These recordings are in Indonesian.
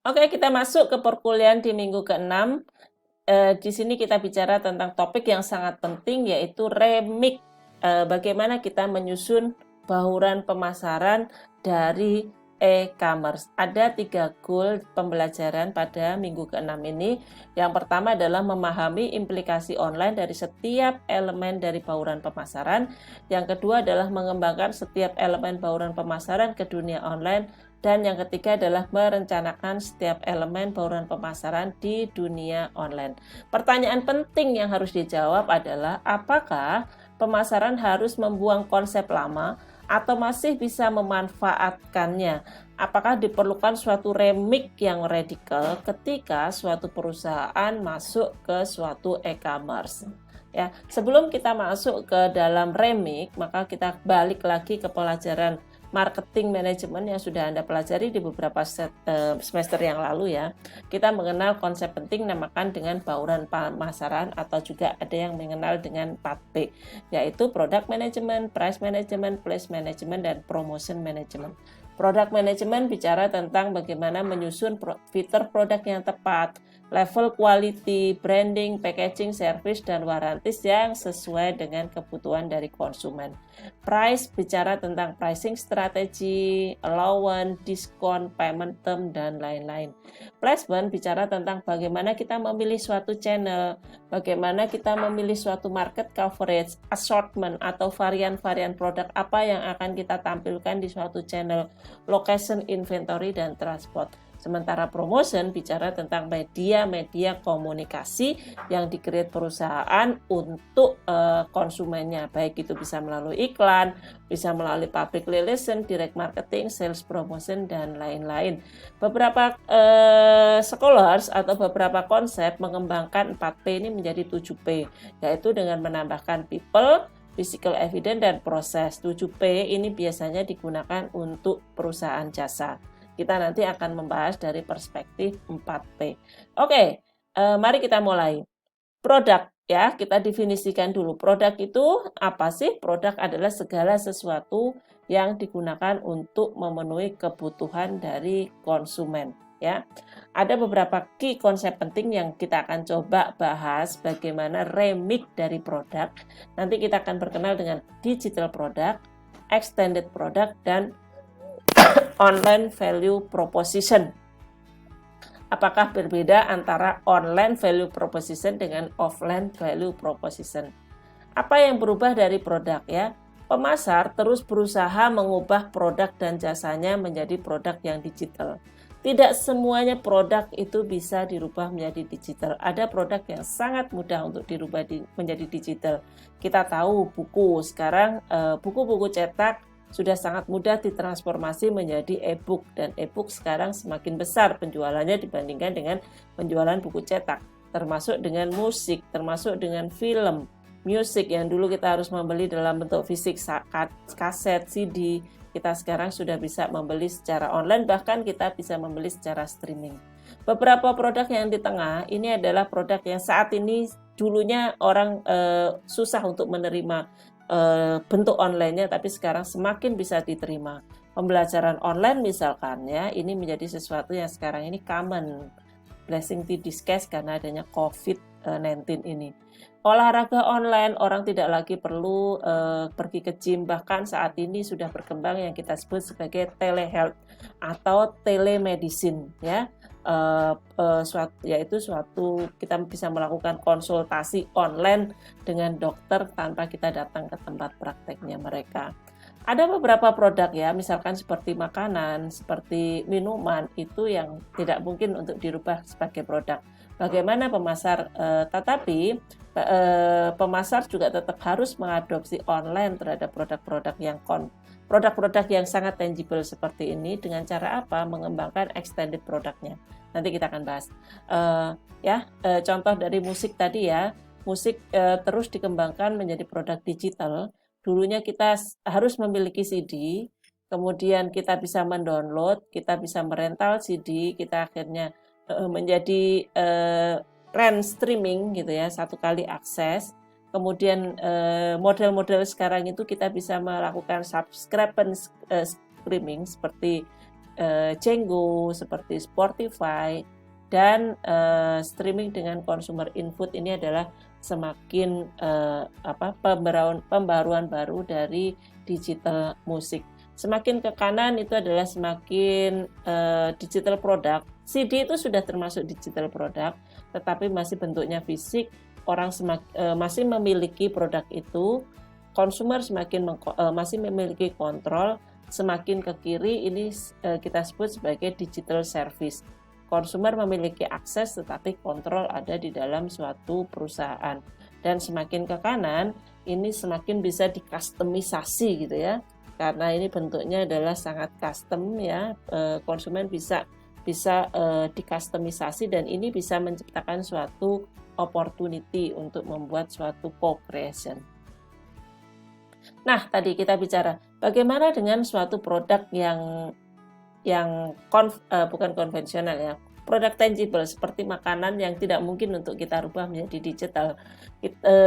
Oke, kita masuk ke perkuliahan di minggu ke-6. Di sini kita bicara tentang topik yang sangat penting yaitu remik. Bagaimana kita menyusun bauran pemasaran dari e-commerce. Ada 3 goal pembelajaran pada minggu ke-6 ini. Yang pertama adalah memahami implikasi online dari setiap elemen dari bauran pemasaran. Yang kedua adalah mengembangkan setiap elemen bauran pemasaran ke dunia online. Dan yang ketiga adalah merencanakan setiap elemen bauran pemasaran di dunia online. Pertanyaan penting yang harus dijawab adalah apakah pemasaran harus membuang konsep lama atau masih bisa memanfaatkannya? Apakah diperlukan suatu remik yang radikal ketika suatu perusahaan masuk ke suatu e-commerce? Ya, sebelum kita masuk ke dalam remik, maka kita balik lagi ke pelajaran marketing manajemen yang sudah Anda pelajari di beberapa semester yang lalu ya. Kita mengenal konsep penting namakan dengan bauran pemasaran atau juga ada yang mengenal dengan 4P, yaitu product management, price management, place management, dan promotion management. Product management bicara tentang bagaimana menyusun fitur produk yang tepat, level quality, branding, packaging, service, dan warantis yang sesuai dengan kebutuhan dari konsumen. Price bicara tentang pricing strategi, allowance, diskon, payment term, dan lain-lain. Placement bicara tentang bagaimana kita memilih suatu channel, bagaimana kita memilih suatu market coverage, assortment atau varian-varian produk apa yang akan kita tampilkan di suatu channel, location, inventory, dan transport. Sementara promotion bicara tentang media-media komunikasi yang di-create perusahaan untuk konsumennya, baik itu bisa melalui iklan, bisa melalui public relation, direct marketing, sales promotion, dan lain-lain. Beberapa scholars atau beberapa konsep mengembangkan 4P ini menjadi 7P, yaitu dengan menambahkan people, physical evidence, dan proses. 7P ini biasanya digunakan untuk perusahaan jasa. Kita nanti akan membahas dari perspektif 4P. Oke, mari kita mulai. Produk ya, kita definisikan dulu. Produk itu apa sih? Produk adalah segala sesuatu yang digunakan untuk memenuhi kebutuhan dari konsumen ya. Ada beberapa key konsep penting yang kita akan coba bahas bagaimana remix dari produk. Nanti kita akan berkenal dengan digital product, extended product, dan online value proposition. Apakah berbeda antara online value proposition dengan offline value proposition? Apa yang berubah dari produk ya? Pemasar terus berusaha mengubah produk dan jasanya menjadi produk yang digital. Tidak semuanya produk itu bisa dirubah menjadi digital. Ada produk yang sangat mudah untuk dirubah menjadi digital. Kita tahu buku sekarang, buku-buku cetak sudah sangat mudah ditransformasi menjadi e-book, dan e-book sekarang semakin besar penjualannya dibandingkan dengan penjualan buku cetak, termasuk dengan musik, termasuk dengan film, musik yang dulu kita harus membeli dalam bentuk fisik, kaset, CD, kita sekarang sudah bisa membeli secara online, bahkan kita bisa membeli secara streaming. Beberapa produk yang di tengah ini adalah produk yang saat ini dulunya orang susah untuk menerima bentuk online-nya, tapi sekarang semakin bisa diterima. Pembelajaran online misalkan ya, ini menjadi sesuatu yang sekarang ini common, blessing in disguise karena adanya COVID-19 ini. Olahraga online, orang tidak lagi perlu pergi ke gym, bahkan saat ini sudah berkembang yang kita sebut sebagai telehealth atau telemedicine ya. Yaitu suatu kita bisa melakukan konsultasi online dengan dokter tanpa kita datang ke tempat prakteknya mereka. Ada beberapa produk ya, misalkan seperti makanan, seperti minuman, itu yang tidak mungkin untuk dirubah sebagai produk. Bagaimana pemasar, tetapi pemasar juga tetap harus mengadopsi online terhadap produk-produk yang sangat tangible seperti ini. Dengan cara apa? Mengembangkan extended produknya. Nanti kita akan bahas. Contoh dari musik tadi ya, musik terus dikembangkan menjadi produk digital. Dulunya kita harus memiliki CD, kemudian kita bisa mendownload, kita bisa merental CD, kita akhirnya menjadi rent streaming gitu ya, satu kali akses. Kemudian model-model sekarang itu kita bisa melakukan subscription streaming seperti Django, seperti Spotify, dan streaming dengan consumer input ini adalah semakin pembaruan baru dari digital musik. Semakin ke kanan itu adalah semakin digital product. CD itu sudah termasuk digital product, tetapi masih bentuknya fisik. Orang masih memiliki produk itu, konsumer masih memiliki kontrol. Semakin ke kiri ini kita sebut sebagai digital service. Konsumer memiliki akses tetapi kontrol ada di dalam suatu perusahaan. Dan semakin ke kanan ini semakin bisa dikustomisasi gitu ya. Karena ini bentuknya adalah sangat custom ya. Konsumen bisa dikustomisasi dan ini bisa menciptakan suatu opportunity untuk membuat suatu co-creation. Nah, tadi kita bicara bagaimana dengan suatu produk yang bukan konvensional ya, produk tangible seperti makanan yang tidak mungkin untuk kita rubah menjadi digital.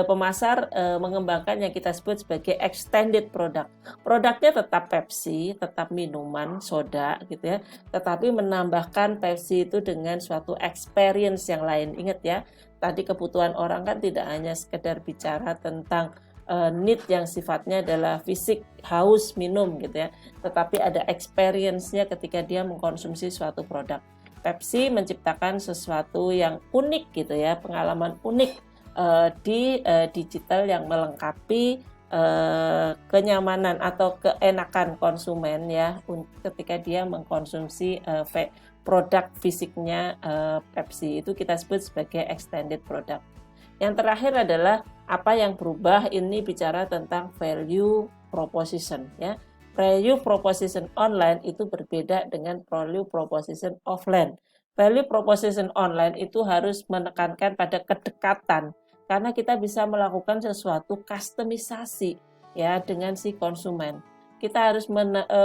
Pemasar mengembangkan yang kita sebut sebagai extended product. Produknya tetap Pepsi, tetap minuman, soda gitu ya, tetapi menambahkan Pepsi itu dengan suatu experience yang lain. Ingat ya, tadi kebutuhan orang kan tidak hanya sekedar bicara tentang need yang sifatnya adalah fisik, haus, minum gitu ya, tetapi ada experience-nya ketika dia mengkonsumsi suatu produk. Pepsi menciptakan sesuatu yang unik gitu ya, pengalaman unik di digital yang melengkapi kenyamanan atau keenakan konsumen ya ketika dia mengkonsumsi produk fisiknya Pepsi. Itu kita sebut sebagai extended product. Yang terakhir adalah apa yang berubah, ini bicara tentang value proposition ya. Value proposition online itu berbeda dengan value proposition offline. Value proposition online itu harus menekankan pada kedekatan karena kita bisa melakukan sesuatu kustomisasi ya dengan si konsumen. Kita harus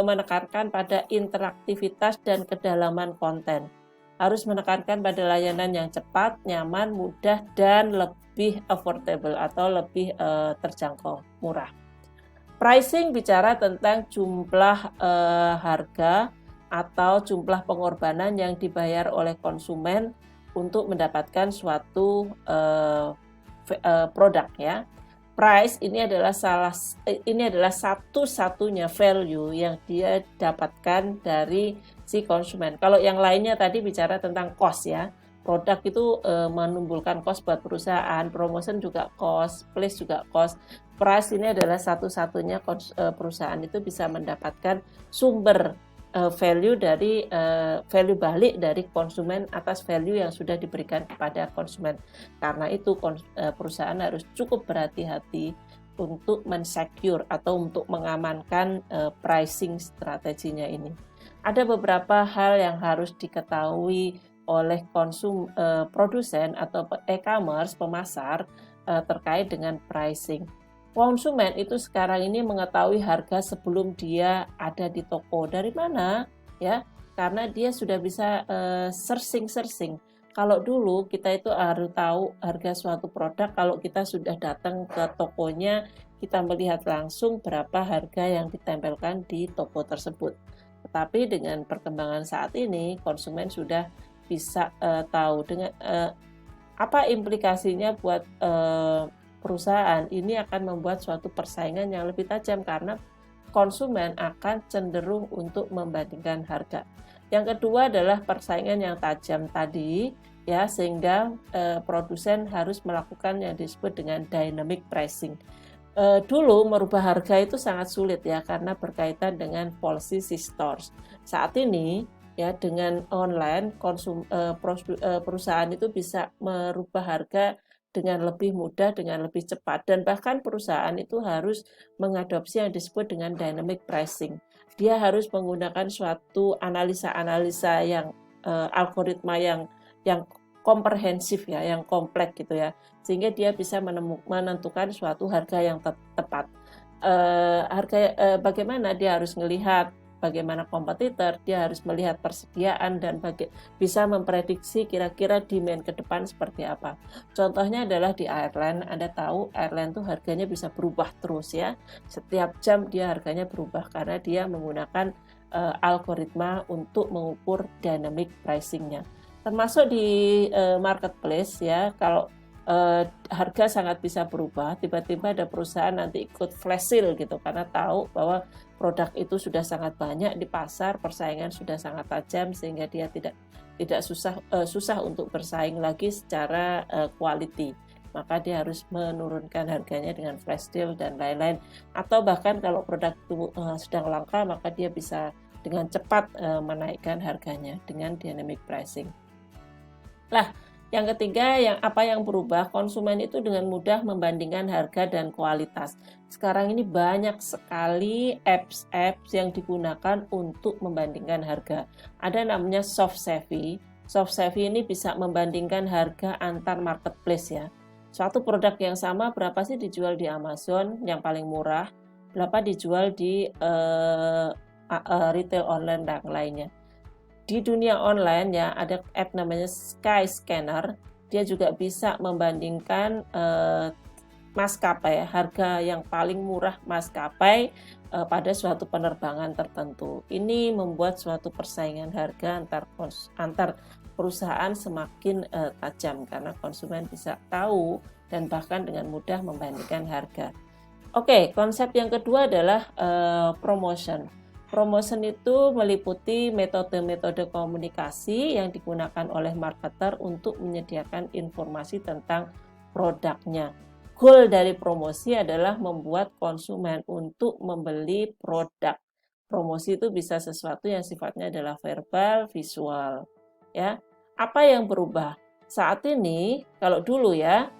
menekankan pada interaktivitas dan kedalaman konten. Harus menekankan pada layanan yang cepat, nyaman, mudah, dan lebih affordable atau lebih terjangkau, murah. Pricing bicara tentang jumlah harga atau jumlah pengorbanan yang dibayar oleh konsumen untuk mendapatkan suatu produk ya. Price ini adalah satu-satunya value yang dia dapatkan dari si konsumen. Kalau yang lainnya tadi bicara tentang cost ya. Produk itu menimbulkan cost buat perusahaan, promotion juga cost, place juga cost. Price ini adalah satu-satunya perusahaan itu bisa mendapatkan sumber value dari value balik dari konsumen atas value yang sudah diberikan kepada konsumen. Karena itu perusahaan harus cukup berhati-hati untuk mensecure atau untuk mengamankan pricing strateginya ini. Ada beberapa hal yang harus diketahui oleh produsen atau e-commerce pemasar terkait dengan pricing. Konsumen itu sekarang ini mengetahui harga sebelum dia ada di toko. Dari mana? Ya, karena dia sudah bisa searching. Kalau dulu kita itu harus tahu harga suatu produk kalau kita sudah datang ke tokonya, kita melihat langsung berapa harga yang ditempelkan di toko tersebut. Tetapi dengan perkembangan saat ini, konsumen sudah bisa tahu dengan apa implikasinya buat perusahaan. Ini akan membuat suatu persaingan yang lebih tajam karena konsumen akan cenderung untuk membandingkan harga. Yang kedua adalah persaingan yang tajam tadi ya, sehingga produsen harus melakukan yang disebut dengan dynamic pricing. Dulu merubah harga itu sangat sulit ya karena berkaitan dengan policy stores. Saat ini ya dengan online perusahaan itu bisa merubah harga dengan lebih mudah, dengan lebih cepat, dan bahkan perusahaan itu harus mengadopsi yang disebut dengan dynamic pricing. Dia harus menggunakan suatu analisa yang algoritma yang komprehensif ya, yang kompleks gitu ya, sehingga dia bisa menentukan suatu harga yang tepat. Bagaimana dia harus melihat bagaimana kompetitor, dia harus melihat persediaan dan bisa memprediksi kira-kira demand ke depan seperti apa. Contohnya adalah di airline, Anda tahu airline tuh harganya bisa berubah terus ya. Setiap jam dia harganya berubah karena dia menggunakan algoritma untuk mengukur dynamic pricing-nya. Termasuk di marketplace ya, kalau harga sangat bisa berubah, tiba-tiba ada perusahaan nanti ikut flash sale gitu karena tahu bahwa produk itu sudah sangat banyak di pasar, persaingan sudah sangat tajam sehingga dia tidak susah untuk bersaing lagi secara quality. Maka dia harus menurunkan harganya dengan flash sale dan lain-lain. Atau bahkan kalau produk itu sedang langka, maka dia bisa dengan cepat menaikkan harganya dengan dynamic pricing. Nah, yang ketiga, apa yang berubah? Konsumen itu dengan mudah membandingkan harga dan kualitas. Sekarang ini banyak sekali apps yang digunakan untuk membandingkan harga. Ada namanya soft savvy. Soft savvy ini bisa membandingkan harga antar marketplace ya. Suatu produk yang sama berapa sih dijual di Amazon yang paling murah, berapa dijual di retail online dan lainnya. Di dunia online ya ada app namanya Skyscanner, dia juga bisa membandingkan maskapai, harga yang paling murah maskapai pada suatu penerbangan tertentu. Ini membuat suatu persaingan harga antar perusahaan semakin tajam karena konsumen bisa tahu dan bahkan dengan mudah membandingkan harga. Oke, konsep yang kedua adalah promotion. Promotion itu meliputi metode-metode komunikasi yang digunakan oleh marketer untuk menyediakan informasi tentang produknya. Goal dari promosi adalah membuat konsumen untuk membeli produk. Promosi itu bisa sesuatu yang sifatnya adalah verbal, visual. Ya, apa yang berubah? Saat ini, kalau dulu ya,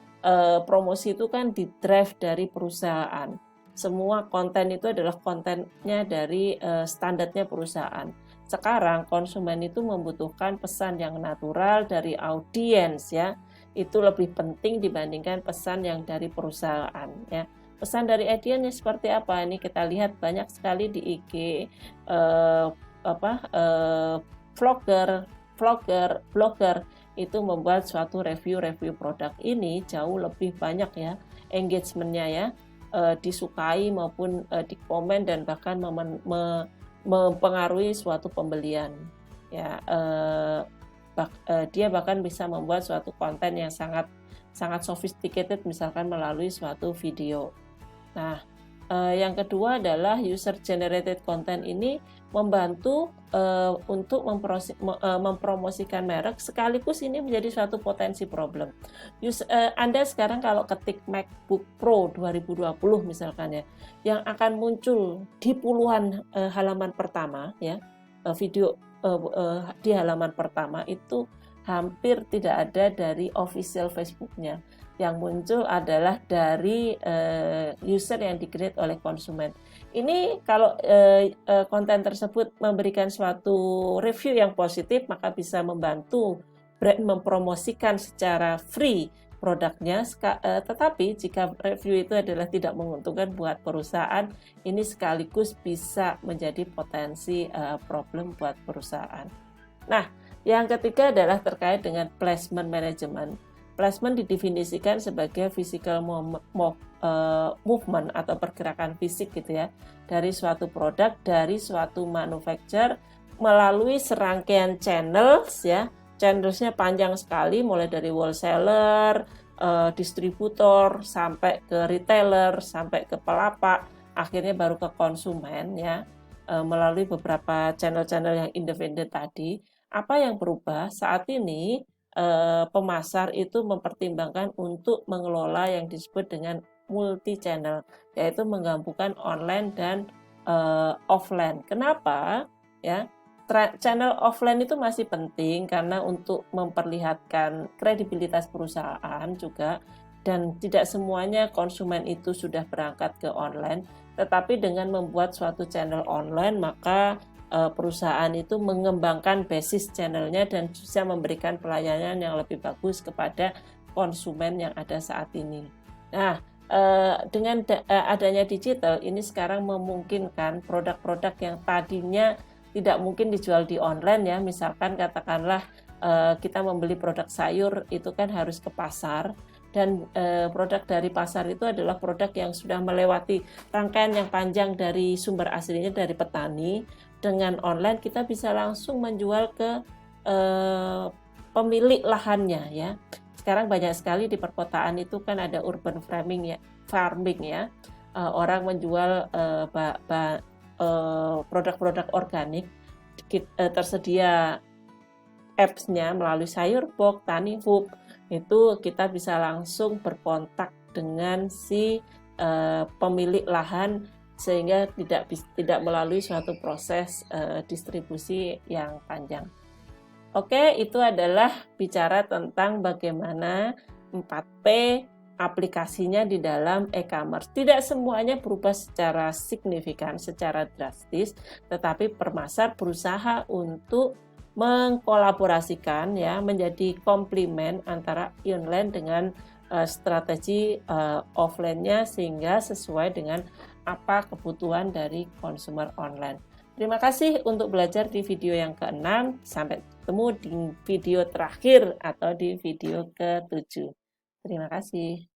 promosi itu kan di-drive dari perusahaan. Semua konten itu adalah kontennya dari standarnya perusahaan. Sekarang konsumen itu membutuhkan pesan yang natural dari audiens ya. Itu lebih penting dibandingkan pesan yang dari perusahaan ya. Pesan dari audiensnya seperti apa? Ini kita lihat banyak sekali di IG blogger itu membuat suatu review produk ini jauh lebih banyak ya engagementnya ya. Disukai maupun dikomen dan bahkan mempengaruhi suatu pembelian ya. Dia bahkan bisa membuat suatu konten yang sangat sophisticated misalkan melalui suatu video. Nah, yang kedua adalah user generated content ini membantu untuk mempromosikan merek, sekaligus ini menjadi suatu potensi problem. Anda sekarang kalau ketik MacBook Pro 2020 misalkan ya, yang akan muncul di puluhan halaman pertama ya, video di halaman pertama itu hampir tidak ada dari official Facebook-nya. Yang muncul adalah dari user yang di-create oleh konsumen. Ini kalau konten tersebut memberikan suatu review yang positif, maka bisa membantu brand mempromosikan secara free produknya. Tetapi jika review itu adalah tidak menguntungkan buat perusahaan, ini sekaligus bisa menjadi potensi problem buat perusahaan. Nah, yang ketiga adalah terkait dengan placement management. Placement didefinisikan sebagai physical movement atau pergerakan fisik gitu ya, dari suatu produk, dari suatu manufacturer melalui serangkaian channels ya. Channelsnya panjang sekali, mulai dari wholesaler, distributor, sampai ke retailer, sampai ke pelapak, akhirnya baru ke konsumen ya, melalui beberapa channel-channel yang independen tadi. Apa yang berubah saat ini? Pemasar itu mempertimbangkan untuk mengelola yang disebut dengan multi channel, yaitu menggabungkan online dan offline. Kenapa? Ya, channel offline itu masih penting karena untuk memperlihatkan kredibilitas perusahaan juga, dan tidak semuanya konsumen itu sudah berangkat ke online. Tetapi dengan membuat suatu channel online, maka perusahaan itu mengembangkan basis channelnya dan bisa memberikan pelayanan yang lebih bagus kepada konsumen yang ada saat ini. Nah, dengan adanya digital ini sekarang memungkinkan produk-produk yang tadinya tidak mungkin dijual di online ya, misalkan katakanlah kita membeli produk sayur itu kan harus ke pasar, dan produk dari pasar itu adalah produk yang sudah melewati rangkaian yang panjang dari sumber aslinya dari petani, dengan online kita bisa langsung menjual ke pemilik lahannya ya. Sekarang banyak sekali di perkotaan itu kan ada urban farming ya. Orang menjual produk-produk organik, tersedia apps-nya melalui Sayurbox, Tanifood, itu kita bisa langsung berkontak dengan si pemilik lahan sehingga tidak melalui suatu proses distribusi yang panjang. Oke, itu adalah bicara tentang bagaimana 4P aplikasinya di dalam e-commerce. Tidak semuanya berubah secara signifikan, secara drastis, tetapi Permasar berusaha untuk mengkolaborasikan ya, menjadi komplement antara online dengan strategi offline-nya sehingga sesuai dengan apa kebutuhan dari konsumer online. Terima kasih untuk belajar di video yang ke-6. Sampai ketemu di video terakhir atau di video ke-7. Terima kasih.